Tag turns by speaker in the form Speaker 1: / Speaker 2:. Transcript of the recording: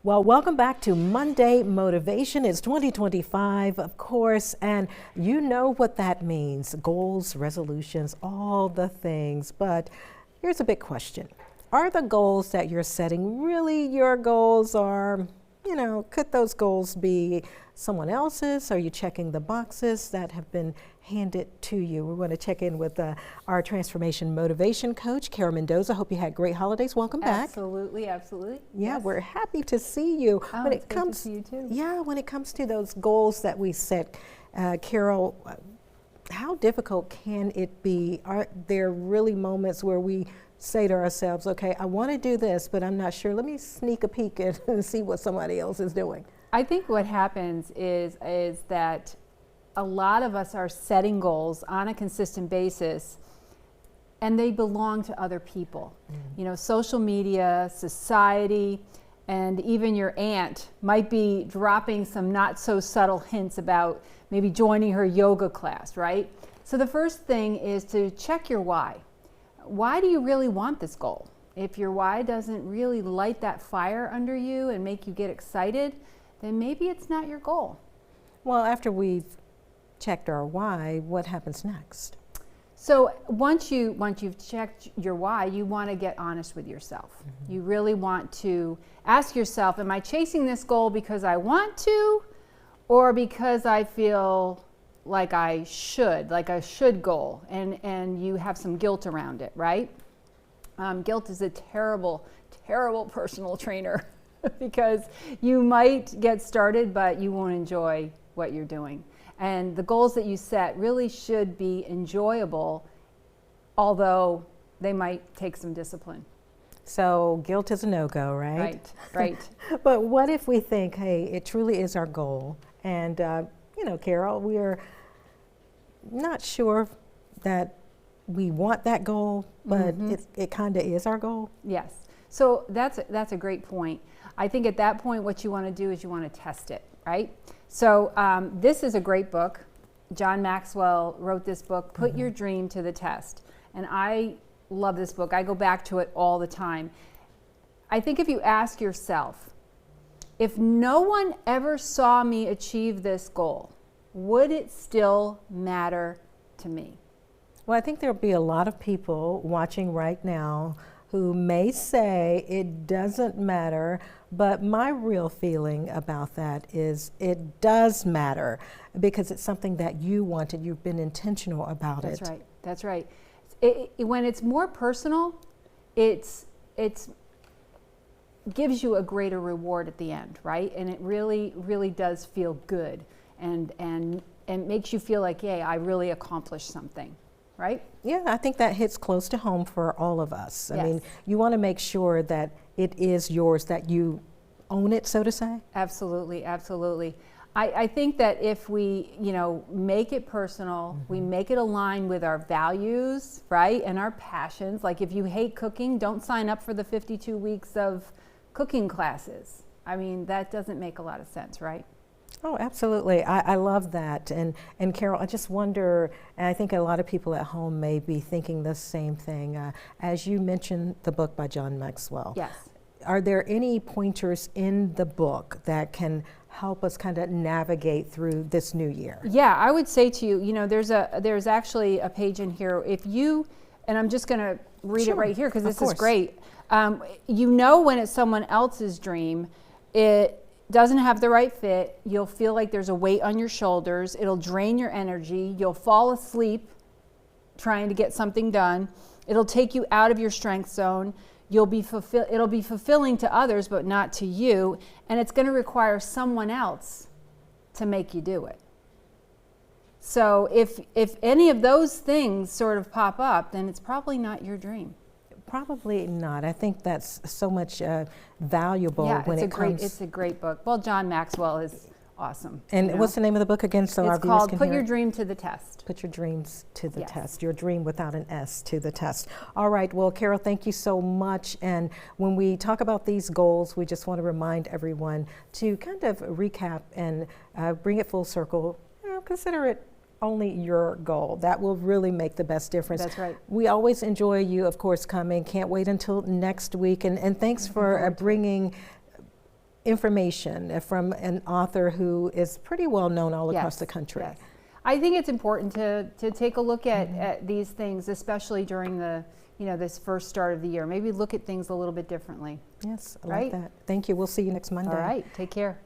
Speaker 1: Well, welcome back to Monday Motivation. It's 2025, of course, and you know what that means. Goals, resolutions, all the things. But here's a big question. Are the goals that you're setting really your goals, or, could those goals be someone else's? Are you checking the boxes that have been handed to you? We want to check in with our transformation motivation coach, Carol Mendoza. Hope you had great holidays. Welcome back.
Speaker 2: Absolutely, absolutely.
Speaker 1: Yeah,
Speaker 2: yes.
Speaker 1: We're happy to see you.
Speaker 2: Oh,
Speaker 1: when
Speaker 2: it's great to see you too.
Speaker 1: Yeah, when it comes to those goals that we set, Carol, how difficult can it be? Are there really moments where we say to ourselves, okay, I want to do this, but I'm not sure. Let me sneak a peek and see what somebody else is doing.
Speaker 2: I think what happens is that a lot of us are setting goals on a consistent basis, and they belong to other people. Social media, society, and even your aunt might be dropping some not so subtle hints about maybe joining her yoga class, right? So the first thing is to check your why. Why do you really want this goal? If your why doesn't really light that fire under you and make you get excited, then maybe it's not your goal.
Speaker 1: Well, after we've checked our why, what happens next?
Speaker 2: So once you've checked your why, you want to get honest with yourself. Mm-hmm. You really want to ask yourself, am I chasing this goal because I want to, or because I feel like I should, like a should goal, and you have some guilt around it, right? Guilt is a terrible, terrible personal trainer because you might get started, but you won't enjoy what you're doing. And the goals that you set really should be enjoyable, although they might take some discipline.
Speaker 1: So guilt is a no-go, right?
Speaker 2: Right.
Speaker 1: But what if we think, hey, it truly is our goal, and Carol, we're not sure that we want that goal, but it kind of is our goal?
Speaker 2: Yes. So that's a great point. I think at that point, what you want to do is you want to test it, right? So this is a great book. John Maxwell wrote this book, Put Your Dream to the Test. And I love this book. I go back to it all the time. I think if you ask yourself, if no one ever saw me achieve this goal, would it still matter to me?
Speaker 1: Well, I think there'll be a lot of people watching right now who may say it doesn't matter, but my real feeling about that is it does matter because it's something that you wanted. You've been intentional about it.
Speaker 2: That's right. When it's more personal, it's gives you a greater reward at the end, right? And it really, really does feel good and makes you feel like, yay, I really accomplished something. Right?
Speaker 1: Yeah, I think that hits close to home for all of us.
Speaker 2: Yes.
Speaker 1: I mean, you want to make sure that it is yours, that you own it, so to say?
Speaker 2: Absolutely, absolutely. I think that if we, make it personal, we make it align with our values, right, and our passions. Like if you hate cooking, don't sign up for the 52 weeks of cooking classes. I mean, that doesn't make a lot of sense, right?
Speaker 1: Oh, absolutely. I love that. And Carol, I just wonder, and I think a lot of people at home may be thinking the same thing. As you mentioned the book by John Maxwell.
Speaker 2: Yes.
Speaker 1: Are there any pointers in the book that can help us kind of navigate through this new year?
Speaker 2: Yeah, I would say to you, there's actually a page in here. If you, and I'm just going to read it right here because this is great. When it's someone else's dream, it doesn't have the right fit, you'll feel like there's a weight on your shoulders, it'll drain your energy, you'll fall asleep trying to get something done, it'll take you out of your strength zone, it'll be fulfilling to others but not to you, and it's going to require someone else to make you do it. So if any of those things sort of pop up, then it's probably not your dream.
Speaker 1: Probably not. I think that's so much valuable when it comes.
Speaker 2: It's a great book. Well, John Maxwell is awesome.
Speaker 1: And what's the name of the book again? So
Speaker 2: it's
Speaker 1: our viewers
Speaker 2: called
Speaker 1: can
Speaker 2: Put
Speaker 1: hear
Speaker 2: Your
Speaker 1: it?
Speaker 2: Dream to the Test.
Speaker 1: Put your dreams to the
Speaker 2: Yes.
Speaker 1: test. Your dream without an S to the test. All right. Well, Carol, thank you so much. And when we talk about these goals, we just want to remind everyone to kind of recap and bring it full circle. Consider it only your goal. That will really make the best difference.
Speaker 2: That's right.
Speaker 1: We always enjoy you, of course, coming. Can't wait until next week. And thanks for bringing information from an author who is pretty well known all across the country.
Speaker 2: Yes. I think it's important to take a look at these things, especially during the, this first start of the year. Maybe look at things a little bit differently.
Speaker 1: Yes, I
Speaker 2: like
Speaker 1: that. Thank you. We'll see you next Monday.
Speaker 2: All right. Take care.